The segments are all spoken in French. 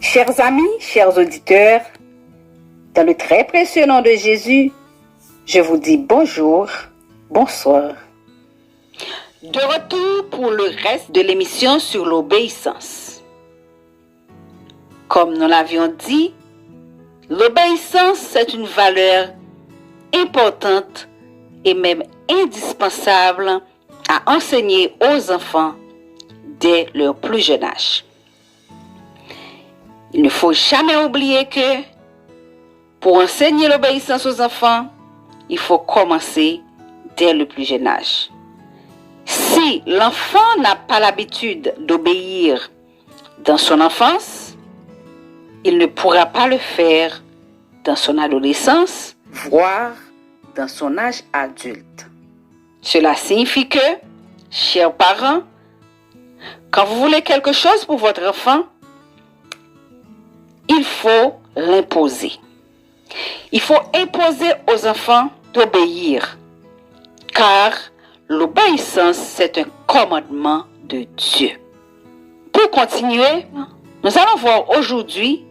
Chers amis, chers auditeurs, dans le très précieux nom de Jésus, je vous dis bonjour, bonsoir. De retour pour le reste de l'émission sur l'obéissance. Comme nous l'avions dit, l'obéissance, c'est une valeur importante et même indispensable à enseigner aux enfants dès leur plus jeune âge. Il ne faut jamais oublier que pour enseigner l'obéissance aux enfants, il faut commencer dès le plus jeune âge. Si l'enfant n'a pas l'habitude d'obéir dans son enfance, il ne pourra pas le faire dans son adolescence, voire dans son âge adulte. Cela signifie que, chers parents, quand vous voulez quelque chose pour votre enfant, il faut l'imposer. Il faut imposer aux enfants d'obéir, car l'obéissance, c'est un commandement de Dieu. Pour continuer, nous allons voir aujourd'hui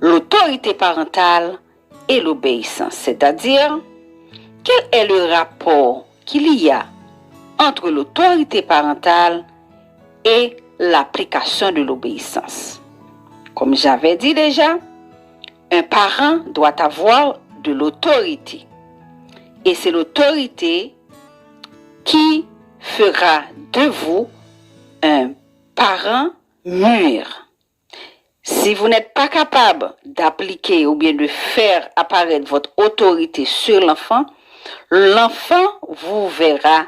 l'autorité parentale et l'obéissance, c'est-à-dire quel est le rapport qu'il y a entre l'autorité parentale et l'application de l'obéissance. Comme j'avais dit déjà, un parent doit avoir de l'autorité. Et c'est l'autorité qui fera de vous un parent mûr. Si vous n'êtes pas capable d'appliquer ou bien de faire apparaître votre autorité sur l'enfant, l'enfant vous verra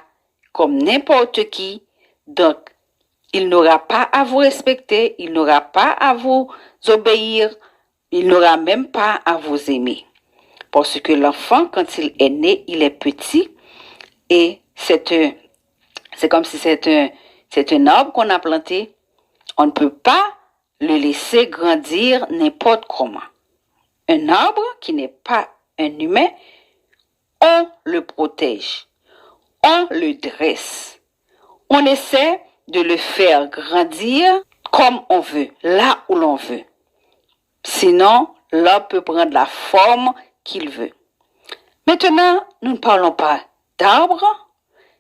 comme n'importe qui. Donc, il n'aura pas à vous respecter, il n'aura pas à vous obéir, il n'aura même pas à vous aimer. Parce que l'enfant, quand il est né, il est petit et c'est comme si c'est un arbre qu'on a planté. On ne peut pas le laisser grandir n'importe comment. Un arbre qui n'est pas un humain, on le protège, on le dresse, on essaie de le faire grandir comme on veut, là où l'on veut. Sinon, l'arbre peut prendre la forme qu'il veut. Maintenant, nous ne parlons pas d'arbres,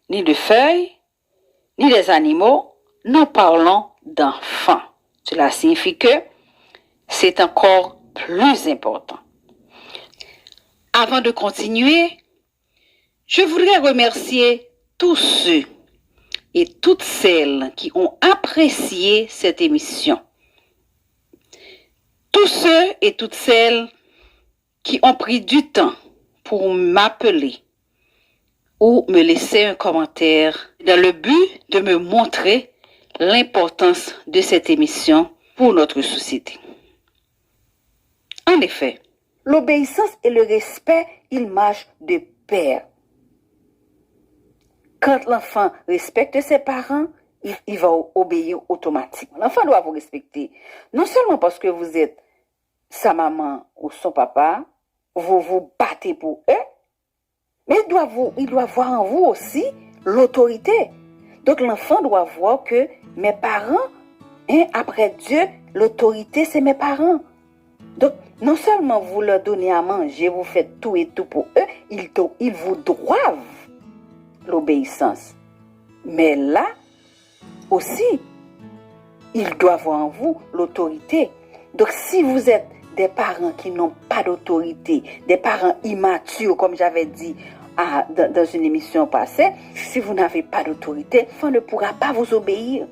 ni de feuilles, ni des animaux. Nous parlons d'enfants. Cela signifie que c'est encore plus important. Avant de continuer, je voudrais remercier tous ceux et toutes celles qui ont apprécié cette émission. Tous ceux et toutes celles qui ont pris du temps pour m'appeler ou me laisser un commentaire dans le but de me montrer l'importance de cette émission pour notre société. En effet, l'obéissance et le respect, ils marchent de pair. Quand l'enfant respecte ses parents, il va obéir automatiquement. L'enfant doit vous respecter. Non seulement parce que vous êtes sa maman ou son papa, vous vous battez pour eux, mais il doit voir en vous aussi l'autorité. Donc l'enfant doit voir que mes parents, après Dieu, l'autorité c'est mes parents. Donc non seulement vous leur donnez à manger, vous faites tout et tout pour eux, ils vous doivent l'obéissance. Mais là aussi, ils doivent voir en vous l'autorité. Donc si vous êtes des parents qui n'ont pas d'autorité, des parents immatures, comme j'avais dit dans une émission passée, si vous n'avez pas d'autorité, l'enfant ne pourra pas vous obéir.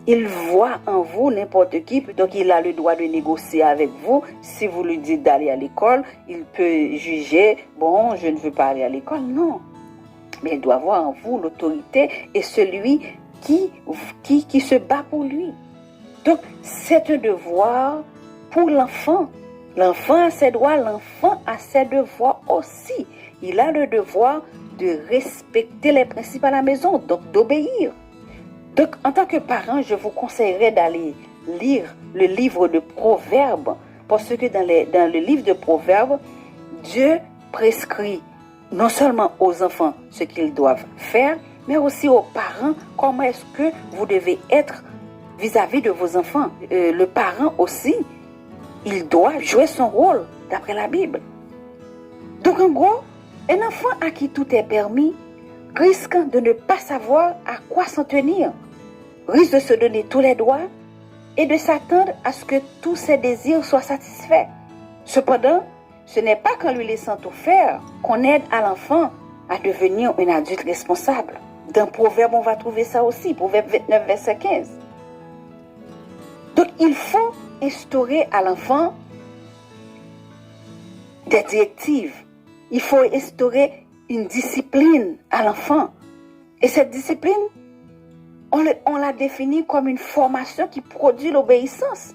Il voit en vous n'importe qui, donc il a le droit de négocier avec vous. Si vous lui dites d'aller à l'école, il peut juger, bon, je ne veux pas aller à l'école, non. Mais il doit voir en vous l'autorité et celui qui se bat pour lui. Donc, c'est un devoir pour l'enfant. L'enfant a ses droits, l'enfant a ses devoirs aussi. Il a le devoir de respecter les principes à la maison, donc d'obéir. Donc, en tant que parent, je vous conseillerais d'aller lire le livre de Proverbes, parce que dans le livre de Proverbes, Dieu prescrit non seulement aux enfants ce qu'ils doivent faire, mais aussi aux parents, comment est-ce que vous devez être vis-à-vis de vos enfants. Le parent aussi, il doit jouer son rôle d'après la Bible. Donc en gros, un enfant à qui tout est permis risque de ne pas savoir à quoi s'en tenir, risque de se donner tous les droits et de s'attendre à ce que tous ses désirs soient satisfaits. Cependant, ce n'est pas qu'en lui laissant tout faire qu'on aide à l'enfant à devenir un adulte responsable. Dans Proverbe, on va trouver ça aussi, Proverbe 29, verset 15. Donc, il faut instaurer à l'enfant des directives. Il faut instaurer une discipline à l'enfant. Et cette discipline, on la définit comme une formation qui produit l'obéissance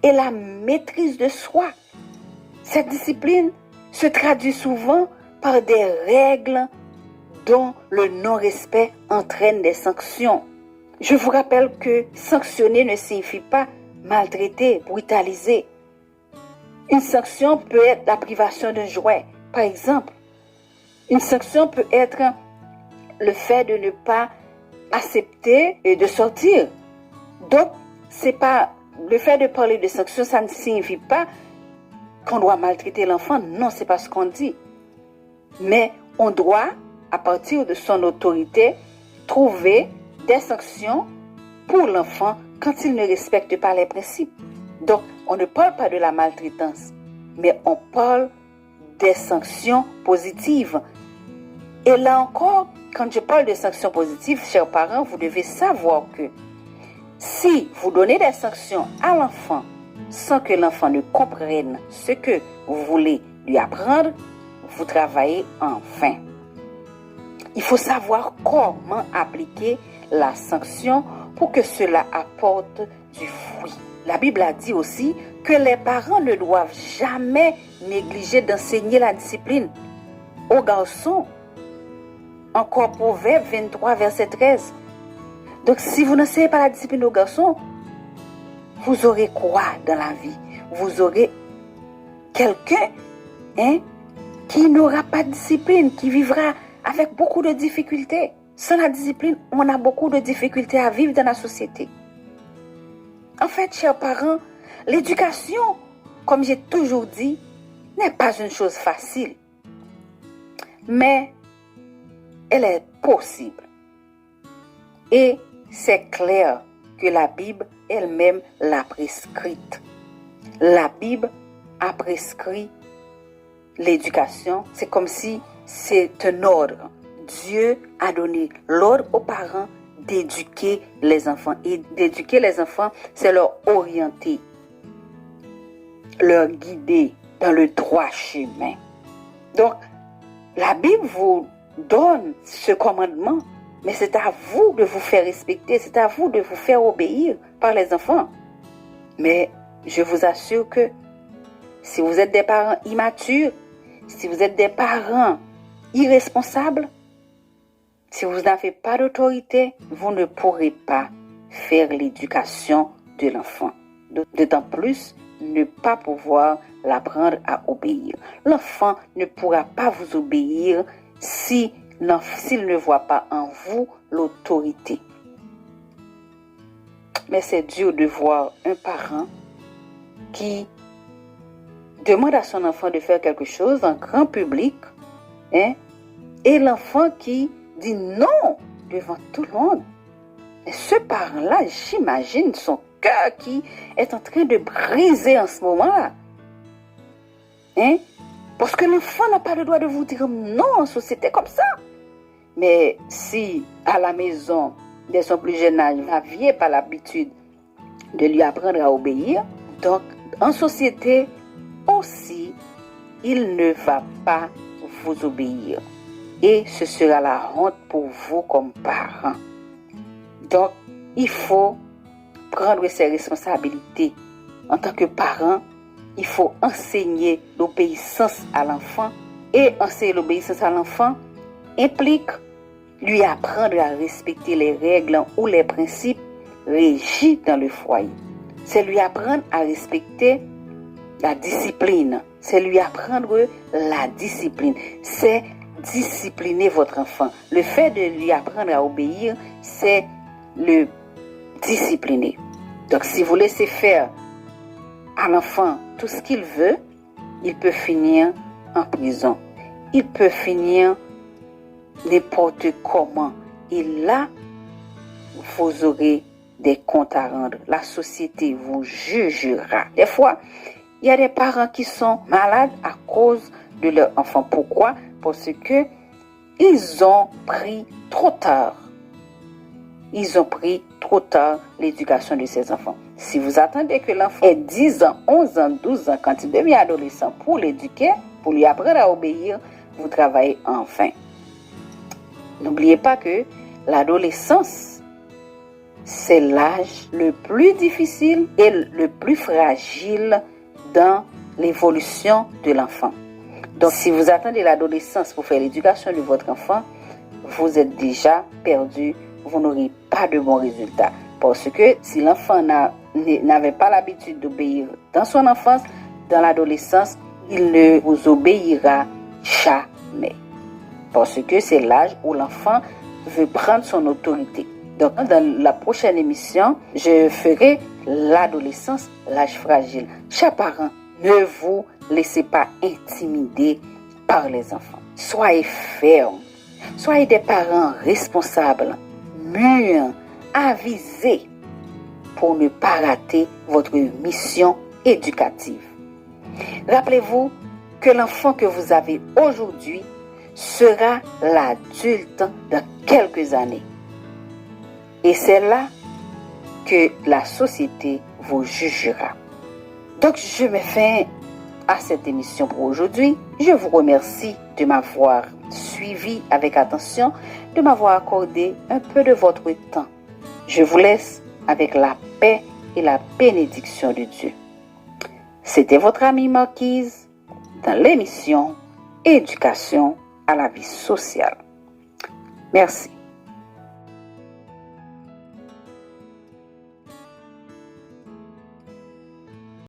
et la maîtrise de soi. Cette discipline se traduit souvent par des règles dont le non-respect entraîne des sanctions. Je vous rappelle que sanctionner ne signifie pas maltraiter, brutaliser. Une sanction peut être la privation d'un jouet, par exemple. Une sanction peut être le fait de ne pas accepter et de sortir. Donc, c'est pas le fait de parler de sanction, ça ne signifie pas qu'on doit maltraiter l'enfant. Non, c'est pas ce qu'on dit. Mais on doit, à partir de son autorité, trouver des sanctions pour l'enfant quand il ne respecte pas les principes. Donc, on ne parle pas de la maltraitance, mais on parle des sanctions positives. Et là encore, quand je parle de sanctions positives, chers parents, vous devez savoir que si vous donnez des sanctions à l'enfant sans que l'enfant ne comprenne ce que vous voulez lui apprendre, vous travaillez en vain. Il faut savoir comment appliquer la sanction pour que cela apporte du fruit. La Bible a dit aussi que les parents ne doivent jamais négliger d'enseigner la discipline aux garçons. Encore Proverbe 23, verset 13. Donc si vous n'enseignez pas la discipline aux garçons, vous aurez quoi dans la vie? Vous aurez quelqu'un qui n'aura pas de discipline, qui vivra avec beaucoup de difficultés. Sans la discipline, on a beaucoup de difficultés à vivre dans la société. En fait, chers parents, l'éducation, comme j'ai toujours dit, n'est pas une chose facile. Mais elle est possible. Et c'est clair que la Bible elle-même l'a prescrite. La Bible a prescrit l'éducation. C'est comme si c'est un ordre. Dieu a donné l'ordre aux parents d'éduquer les enfants. Et d'éduquer les enfants, c'est leur orienter, leur guider dans le droit chemin. Donc, la Bible vous donne ce commandement, mais c'est à vous de vous faire respecter, c'est à vous de vous faire obéir par les enfants. Mais je vous assure que si vous êtes des parents immatures, si vous êtes des parents irresponsables, si vous n'avez pas d'autorité, vous ne pourrez pas faire l'éducation de l'enfant. D'autant plus, ne pas pouvoir l'apprendre à obéir. L'enfant ne pourra pas vous obéir s'il ne voit pas en vous l'autorité. Mais c'est dur de voir un parent qui demande à son enfant de faire quelque chose en grand public, et l'enfant qui dit non devant tout le monde. Et ce parent-là, j'imagine son cœur qui est en train de briser en ce moment-là. Parce que l'enfant n'a pas le droit de vous dire non en société comme ça. Mais si à la maison, dès son plus jeune âge, vous n'aviez pas l'habitude de lui apprendre à obéir, donc en société aussi, il ne va pas vous obéir. Et ce sera la honte pour vous comme parents. Donc, il faut prendre ses responsabilités. En tant que parent, il faut enseigner l'obéissance à l'enfant. Et enseigner l'obéissance à l'enfant implique lui apprendre à respecter les règles ou les principes régis dans le foyer. C'est lui apprendre à respecter la discipline. C'est lui apprendre la discipline. C'est discipliner votre enfant. Le fait de lui apprendre à obéir, c'est le discipliner. Donc, si vous laissez faire à l'enfant tout ce qu'il veut, il peut finir en prison. Il peut finir n'importe comment. Et là, vous aurez des comptes à rendre. La société vous jugera. Des fois, il y a des parents qui sont malades à cause de leur enfant. Pourquoi? Parce que ils ont pris trop tard. Ils ont pris trop tard l'éducation de ces enfants. Si vous attendez que l'enfant ait 10 ans, 11 ans, 12 ans, quand il devient adolescent pour l'éduquer, pour lui apprendre à obéir, vous travaillez en vain. N'oubliez pas que l'adolescence, c'est l'âge le plus difficile et le plus fragile dans l'évolution de l'enfant. Donc, si vous attendez l'adolescence pour faire l'éducation de votre enfant, vous êtes déjà perdu, vous n'aurez pas de bons résultats. Parce que si l'enfant n'avait pas l'habitude d'obéir dans son enfance, dans l'adolescence, il ne vous obéira jamais. Parce que c'est l'âge où l'enfant veut prendre son autorité. Donc, dans la prochaine émission, je ferai l'adolescence, l'âge fragile. Chers parents, ne vous laissez pas intimider par les enfants. Soyez fermes. Soyez des parents responsables, mûrs, avisés pour ne pas rater votre mission éducative. Rappelez-vous que l'enfant que vous avez aujourd'hui sera l'adulte dans quelques années. Et c'est là que la société vous jugera. Donc, je mets fin à cette émission pour aujourd'hui. Je vous remercie de m'avoir suivi avec attention, de m'avoir accordé un peu de votre temps. Je vous laisse avec la paix et la bénédiction de Dieu. C'était votre amie Marquise dans l'émission Éducation à la vie sociale. Merci.